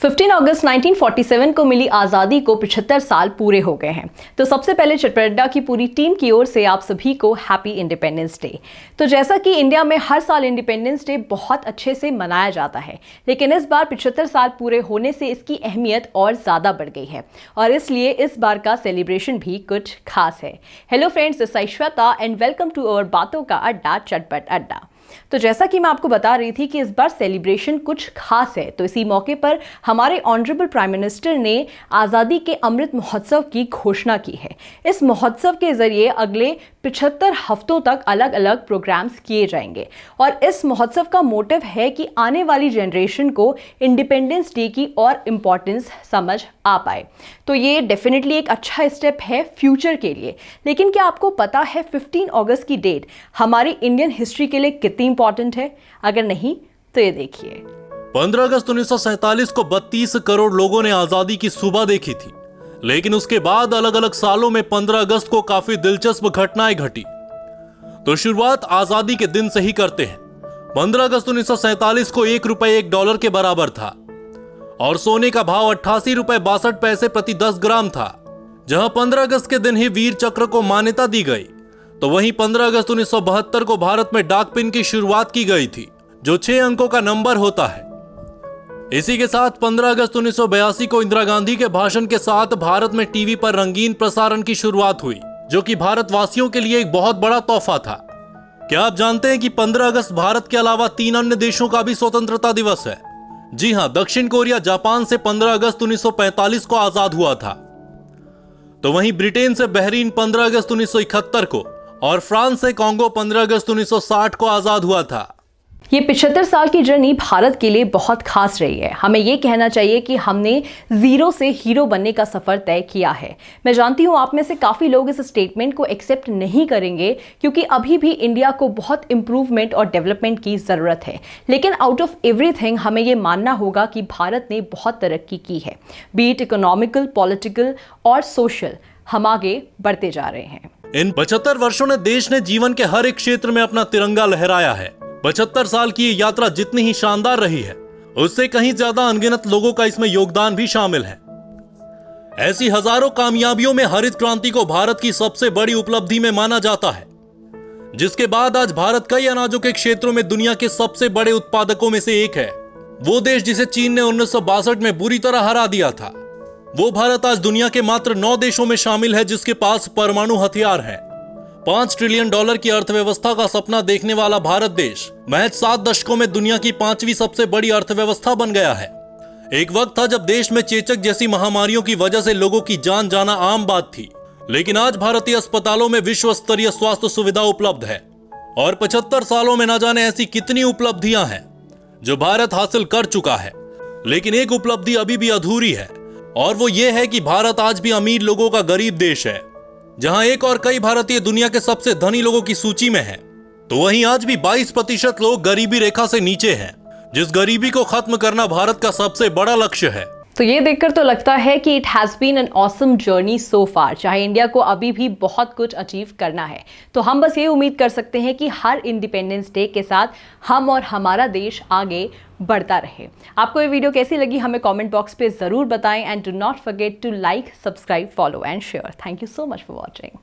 15 अगस्त 1947 को मिली आज़ादी को 75 साल पूरे हो गए हैं। तो सबसे पहले चटपटा की पूरी टीम की ओर से आप सभी को हैप्पी इंडिपेंडेंस डे। तो जैसा कि इंडिया में हर साल इंडिपेंडेंस डे बहुत अच्छे से मनाया जाता है, लेकिन इस बार 75 साल पूरे होने से इसकी अहमियत और ज़्यादा बढ़ गई है और इसलिए इस बार का सेलिब्रेशन भी कुछ खास है। Hello friends, this is Shweta and welcome to our बातों का अड्डा चटपट अड्डा। तो जैसा कि मैं आपको बता रही थी कि इस बार सेलिब्रेशन कुछ खास है, तो इसी मौके पर हमारे ऑनरेबल प्राइम मिनिस्टर ने आज़ादी के अमृत महोत्सव की घोषणा की है। इस महोत्सव के जरिए अगले 75 हफ्तों तक अलग अलग प्रोग्राम्स किए जाएंगे और इस महोत्सव का मोटिव है कि आने वाली जनरेशन को इंडिपेंडेंस डे की और इम्पोर्टेंस समझ आ पाए। तो ये डेफिनेटली एक अच्छा स्टेप है फ्यूचर के लिए। लेकिन क्या आपको पता है 15 अगस्त की डेट हमारी इंडियन हिस्ट्री के लिए कितनी इंपॉर्टेंट है? अगर नहीं तो ये देखिए। 15 अगस्त 1947 को 32 करोड़ लोगों ने आजादी की सुबह देखी थी, लेकिन उसके बाद अलग अलग सालों में 15 अगस्त को काफी दिलचस्प घटनाएं घटी। तो शुरुआत आजादी के दिन से ही करते हैं। 15 अगस्त 1947 को ₹1 $1 के बराबर था और सोने का भाव 88 रुपए 62 पैसे प्रति 10 ग्राम था। जहां 15 अगस्त के दिन ही वीर चक्र को मान्यता दी गई, तो वहीं 15 अगस्त 1972 को भारत में डाक पिन की शुरुआत की गई थी, जो 6 अंकों का नंबर होता है। इसी के साथ 15 अगस्त 1982 को इंदिरा गांधी के भाषण के साथ भारत में टीवी पर रंगीन प्रसारण की शुरुआत हुई, जो कि भारतवासियों के लिए एक बहुत बड़ा तोहफा था। क्या आप जानते हैं कि 15 अगस्त भारत के अलावा 3 अन्य देशों का भी स्वतंत्रता दिवस है? जी हां, दक्षिण कोरिया जापान से 15 अगस्त 1945 को आजाद हुआ था। तो वहीं ब्रिटेन से बहरीन 15 अगस्त 1971 को और फ्रांस से कांगो 15 अगस्त 1960 को आजाद हुआ था। ये 75 साल की जर्नी भारत के लिए बहुत खास रही है। हमें ये कहना चाहिए कि हमने जीरो से हीरो बनने का सफर तय किया है। मैं जानती हूँ आप में से काफ़ी लोग इस स्टेटमेंट को एक्सेप्ट नहीं करेंगे, क्योंकि अभी भी इंडिया को बहुत इंप्रूवमेंट और डेवलपमेंट की ज़रूरत है। लेकिन आउट ऑफ एवरीथिंग हमें ये मानना होगा कि भारत ने बहुत तरक्की की है, बी इट इकोनॉमिकल, पॉलिटिकल और सोशल। हम आगे बढ़ते जा रहे हैं। इन 75 वर्षों ने देश ने जीवन के हर एक क्षेत्र में अपना तिरंगा लहराया है। 75 साल की ये यात्रा जितनी ही शानदार रही है, उससे कहीं ज्यादा अनगिनत लोगों का इसमें योगदान भी शामिल है। ऐसी हजारों कामयाबियों में हरित क्रांति को भारत की सबसे बड़ी उपलब्धि में माना जाता है, जिसके बाद आज भारत कई अनाजों के क्षेत्रों में दुनिया के सबसे बड़े उत्पादकों में से एक है। वो देश जिसे चीन ने 1962 में बुरी तरह हरा दिया था, वो भारत आज दुनिया के मात्र 9 देशों में शामिल है जिसके पास परमाणु हथियार है। $5 ट्रिलियन की अर्थव्यवस्था का सपना देखने वाला भारत देश महज 7 दशकों में दुनिया की 5वीं सबसे बड़ी अर्थव्यवस्था बन गया है। एक वक्त था जब देश में चेचक जैसी महामारियों की वजह से लोगों की जान जाना आम बात थी, लेकिन आज भारतीय अस्पतालों में विश्व स्तरीय स्वास्थ्य सुविधा उपलब्ध है और 75 सालों में न जाने ऐसी कितनी उपलब्धियां हैं जो भारत हासिल कर चुका है। लेकिन एक उपलब्धि अभी भी अधूरी है, और वो ये है कि भारत आज भी अमीर लोगों का गरीब देश है। जहां एक और कई भारतीय दुनिया के सबसे धनी लोगों की सूची में हैं, तो वहीं आज भी 22% लोग गरीबी रेखा से नीचे हैं, जिस गरीबी को खत्म करना भारत का सबसे बड़ा लक्ष्य है। तो ये देखकर तो लगता है कि it has been an awesome journey so far. चाहे इंडिया को अभी भी बहुत कुछ अचीव करना है, तो हम बस ये उम्मीद कर सकते हैं कि हर इंडिपेंडेंस डे के साथ हम और हमारा देश आगे बढ़ता रहे। आपको ये वीडियो कैसी लगी हमें कमेंट बॉक्स पे ज़रूर बताएं and do not forget to like, subscribe, follow and share. Thank you so much for watching.